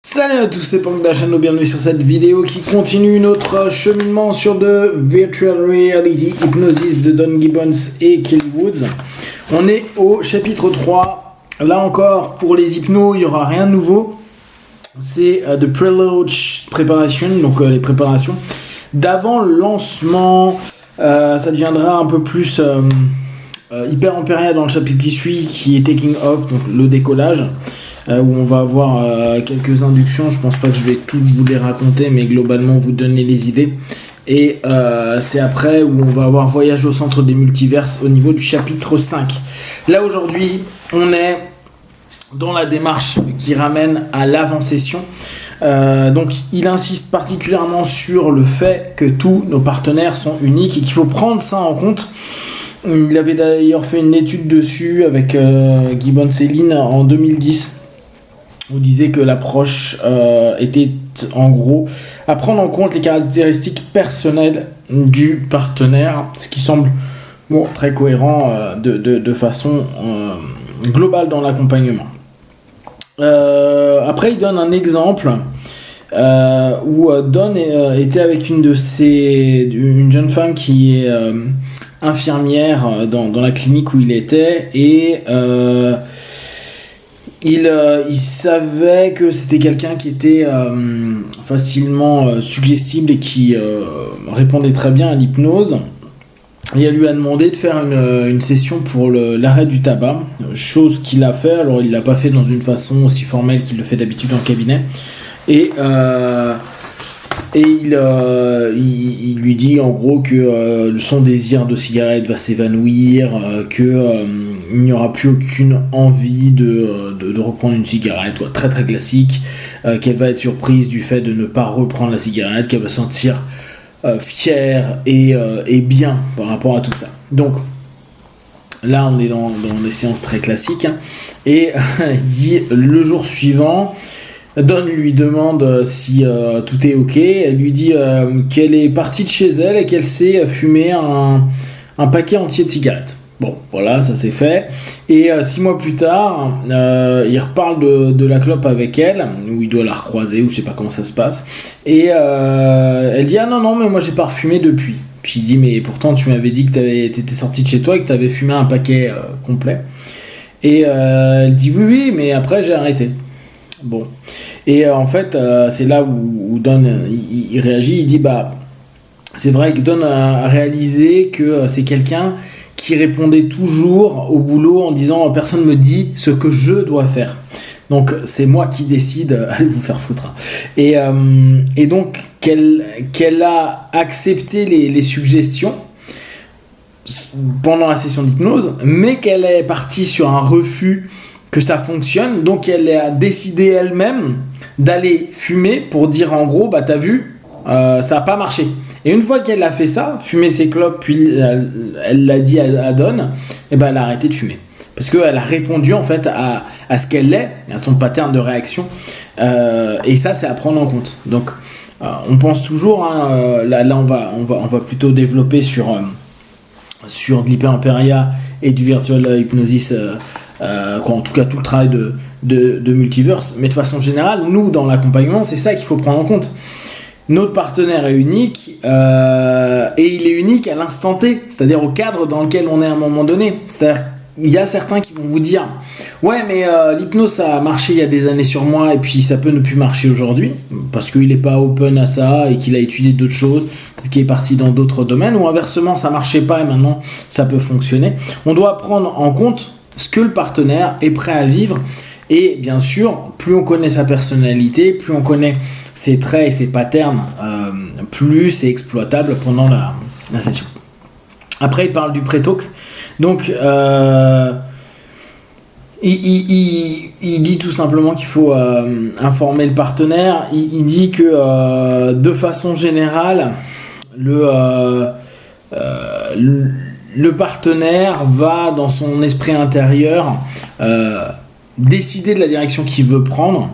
Salut à tous, c'est Punk de la chaîne, bienvenue sur cette vidéo qui continue notre cheminement sur de Virtual Reality Hypnosis de Don Gibbons et Kelly Woods. On est au chapitre 3. Là encore, pour les hypnos, il n'y aura rien de nouveau. C'est The Prelude Preparation, donc les préparations d'avant le lancement. Ça deviendra un peu plus hyper ampéria dans le chapitre qui suit, qui est Taking Off, donc le décollage. Où on va avoir quelques inductions. Je pense pas que je vais toutes vous les raconter, mais globalement vous donner les idées. Et c'est après où on va avoir Voyage au centre des multiverses au niveau du chapitre 5. Là aujourd'hui, on est dans la démarche qui ramène à l'avant-session. Donc il insiste particulièrement sur le fait que tous nos partenaires sont uniques et qu'il faut prendre ça en compte. Il avait d'ailleurs fait une étude dessus avec Gibbons et Lynn en 2010. On disait que l'approche était en gros à prendre en compte les caractéristiques personnelles du partenaire, ce qui semble très cohérent de façon globale dans l'accompagnement. Après, il donne un exemple où Don était avec une jeune femme qui est infirmière dans la clinique où il était et il savait que c'était quelqu'un qui était facilement suggestible et qui répondait très bien à l'hypnose. Et elle lui a demandé de faire une session pour l'arrêt du tabac, chose qu'il a fait. Alors il l'a pas fait dans une façon aussi formelle qu'il le fait d'habitude en cabinet. Et il lui dit en gros que son désir de cigarette va s'évanouir, qu'il n'y aura plus aucune envie de reprendre une cigarette, très très classique, qu'elle va être surprise du fait de ne pas reprendre la cigarette, qu'elle va se sentir fière et bien par rapport à tout ça. Donc là on est dans des séances très classiques, et il dit le jour suivant, Don lui demande si tout est ok. Elle lui dit qu'elle est partie de chez elle et qu'elle s'est fumé un paquet entier de cigarettes. Bon, voilà, ça c'est fait. Et 6 mois plus tard, il reparle de la clope avec elle, où il doit la recroiser, ou je sais pas comment ça se passe. Et elle dit « Ah non, mais moi j'ai pas refumé depuis. » Puis il dit « Mais pourtant tu m'avais dit que t'étais sorti de chez toi et que t'avais fumé un paquet complet. » Et elle dit « Oui, mais après j'ai arrêté. » Bon. Et en fait, c'est là où Don il réagit. Il dit c'est vrai que Don a réalisé que c'est quelqu'un qui répondait toujours au boulot en disant personne me dit ce que je dois faire. Donc c'est moi qui décide, allez vous faire foutre. Et donc qu'elle a accepté les suggestions pendant la session d'hypnose, mais qu'elle est partie sur un refus que ça fonctionne, donc elle a décidé elle-même d'aller fumer pour dire en gros t'as vu, ça a pas marché. Et une fois qu'elle a fait ça, fumer ses clopes, puis elle l'a dit à Don, et elle a arrêté de fumer parce qu'elle a répondu en fait à ce qu'elle est, à son pattern de réaction, et ça c'est à prendre en compte. Donc on pense toujours là on va plutôt développer sur de l'hyper-impéria et du virtual hypnosis, en tout cas tout le travail de multiverse, mais de façon générale, nous dans l'accompagnement, c'est ça qu'il faut prendre en compte. Notre partenaire est unique, et il est unique à l'instant T, c'est-à-dire au cadre dans lequel on est à un moment donné. C'est-à-dire il y a certains qui vont vous dire ouais mais l'hypnose ça a marché il y a des années sur moi et puis ça peut ne plus marcher aujourd'hui parce qu'il n'est pas open à ça et qu'il a étudié d'autres choses, peut-être qu'il est parti dans d'autres domaines, ou inversement ça marchait pas et maintenant ça peut fonctionner. On doit prendre en compte ce que le partenaire est prêt à vivre, et bien sûr plus on connaît sa personnalité, plus on connaît ses traits et ses patterns, plus c'est exploitable pendant la session. Après il parle du pré-talk, donc il dit tout simplement qu'il faut informer le partenaire. Il dit que de façon générale le partenaire va dans son esprit intérieur décider de la direction qu'il veut prendre,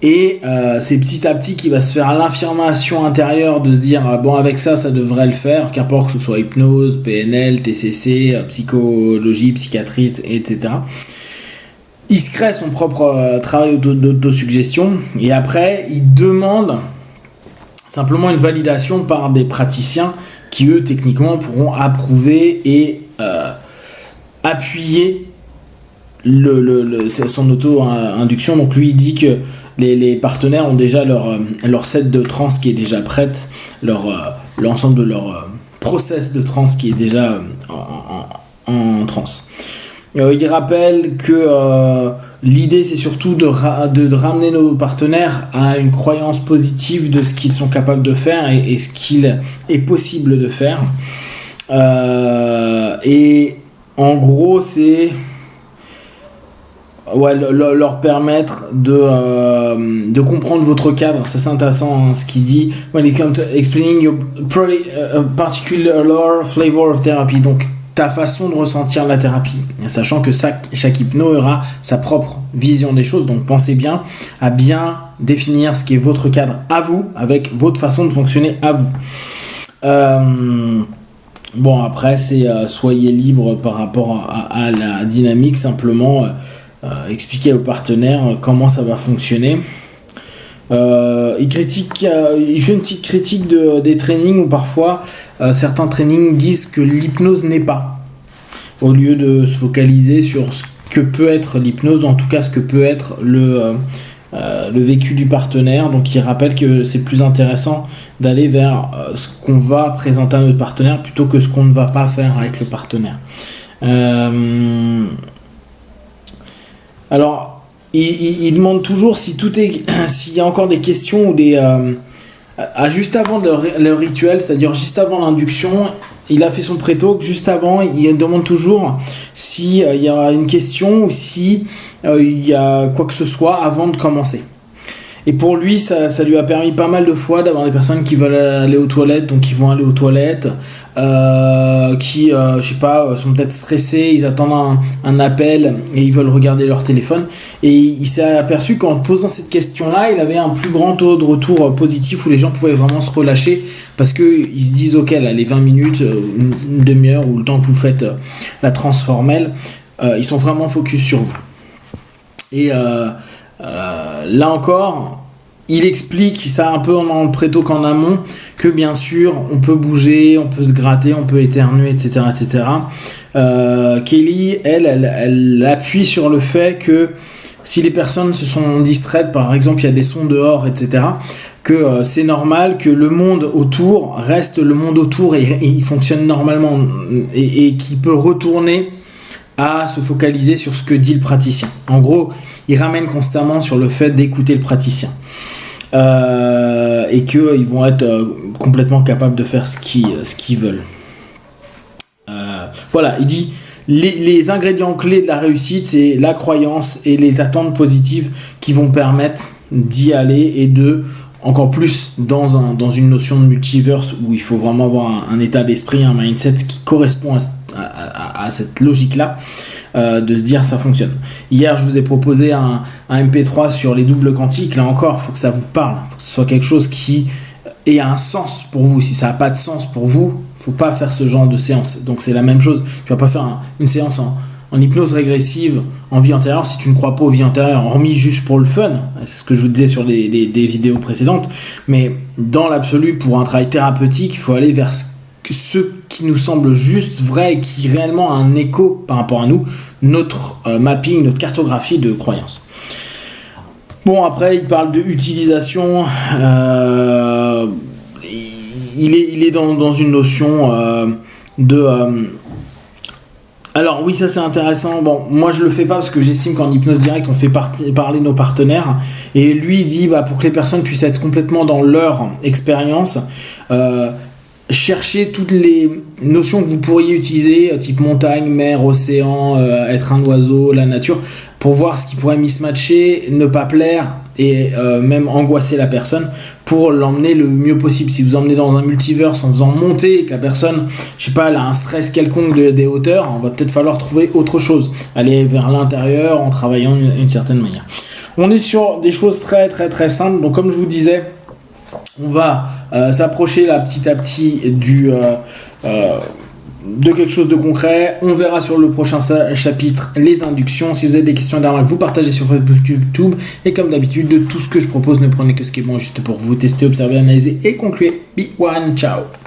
et c'est petit à petit qu'il va se faire l'affirmation intérieure de se dire avec ça devrait le faire, qu'importe que ce soit hypnose, PNL, TCC, psychologie, psychiatrie, etc. il se crée son propre travail d'autosuggestion et après il demande simplement une validation par des praticiens qui eux techniquement pourront approuver et appuyer son auto-induction. Donc lui il dit que les partenaires ont déjà leur set de trans qui est déjà prête, l'ensemble de leur process de trans qui est déjà en trans. Il rappelle que l'idée c'est surtout de ramener nos partenaires à une croyance positive de ce qu'ils sont capables de faire et ce qu'il est possible de faire. Et en gros c'est leur permettre de comprendre votre cadre. Ça c'est intéressant ce qu'il dit. When it comes to explaining your particular flavor of therapy, donc ta façon de ressentir la thérapie, sachant que chaque hypno aura sa propre vision des choses. Donc pensez bien à bien définir ce qui est votre cadre à vous, avec votre façon de fonctionner à vous. Bon après c'est soyez libre par rapport à la dynamique, simplement expliquer aux partenaires comment ça va fonctionner. Il fait une petite critique des trainings où parfois certains trainings disent que l'hypnose n'est pas, au lieu de se focaliser sur ce que peut être l'hypnose, en tout cas ce que peut être le vécu du partenaire. Donc il rappelle que c'est plus intéressant d'aller vers ce qu'on va présenter à notre partenaire plutôt que ce qu'on ne va pas faire avec le partenaire. Alors, il demande toujours s'il y a encore des questions ou juste avant le rituel, c'est-à-dire juste avant l'induction, il a fait son pré-talk, juste avant, il demande toujours s'il y a une question ou s'il y a quoi que ce soit avant de commencer. Et pour lui, ça lui a permis pas mal de fois d'avoir des personnes qui veulent aller aux toilettes, donc ils vont aller aux toilettes, qui, je sais pas, sont peut-être stressés, ils attendent un appel et ils veulent regarder leur téléphone. Et il s'est aperçu qu'en posant cette question-là, il avait un plus grand taux de retour positif où les gens pouvaient vraiment se relâcher parce qu'ils se disent, ok, là, les 20 minutes, une demi-heure ou le temps que vous faites la transformelle, ils sont vraiment focus sur vous. Et là encore, il explique ça un peu dans le pré-talk qu'en amont, que bien sûr on peut bouger, on peut se gratter, on peut éternuer, etc. etc. Kelly, elle appuie sur le fait que si les personnes se sont distraites, par exemple il y a des sons dehors, etc., que c'est normal que le monde autour reste le monde autour et il fonctionne normalement et qu'il peut retourner à se focaliser sur ce que dit le praticien. En gros, il ramène constamment sur le fait d'écouter le praticien et qu'ils vont être complètement capables de faire ce qu'ils veulent. Voilà, il dit les ingrédients clés de la réussite, c'est la croyance et les attentes positives qui vont permettre d'y aller et de encore plus dans une notion de multiverse où il faut vraiment avoir un état d'esprit, un mindset qui correspond à cette logique-là. De se dire ça fonctionne. Hier je vous ai proposé un MP3 sur les doubles quantiques. Là encore, il faut que ça vous parle, il faut que ce soit quelque chose qui ait un sens pour vous. Si ça n'a pas de sens pour vous, il ne faut pas faire ce genre de séance. Donc c'est la même chose, tu ne vas pas faire une séance en hypnose régressive en vie antérieure si tu ne crois pas aux vies antérieures, hormis juste pour le fun. C'est ce que je vous disais sur des vidéos précédentes. Mais dans l'absolu, pour un travail thérapeutique, il faut aller vers ce qui nous semble juste, vrai et qui réellement a un écho par rapport à nous, notre mapping, notre cartographie de croyances. Bon, après, il parle de utilisation. Il est dans une notion de... Alors oui, ça c'est intéressant. Bon, moi je le fais pas parce que j'estime qu'en hypnose directe on fait parler nos partenaires. Et lui il dit pour que les personnes puissent être complètement dans leur expérience, cherchez toutes les notions que vous pourriez utiliser, type montagne, mer, océan, être un oiseau, la nature, pour voir ce qui pourrait mismatcher, ne pas plaire et même angoisser la personne pour l'emmener le mieux possible. Si vous emmenez dans un multiverse en faisant monter et que la personne, je sais pas, elle a un stress quelconque des hauteurs, on va peut-être falloir trouver autre chose, aller vers l'intérieur en travaillant d'une certaine manière. On est sur des choses très très très simples, donc comme je vous disais, on va s'approcher là petit à petit de quelque chose de concret. On verra sur le prochain chapitre les inductions. Si vous avez des questions d'arnaque, vous partagez sur Facebook, YouTube. Et comme d'habitude, de tout ce que je propose, ne prenez que ce qui est bon juste pour vous. Tester, observer, analyser et conclure. Be one, ciao.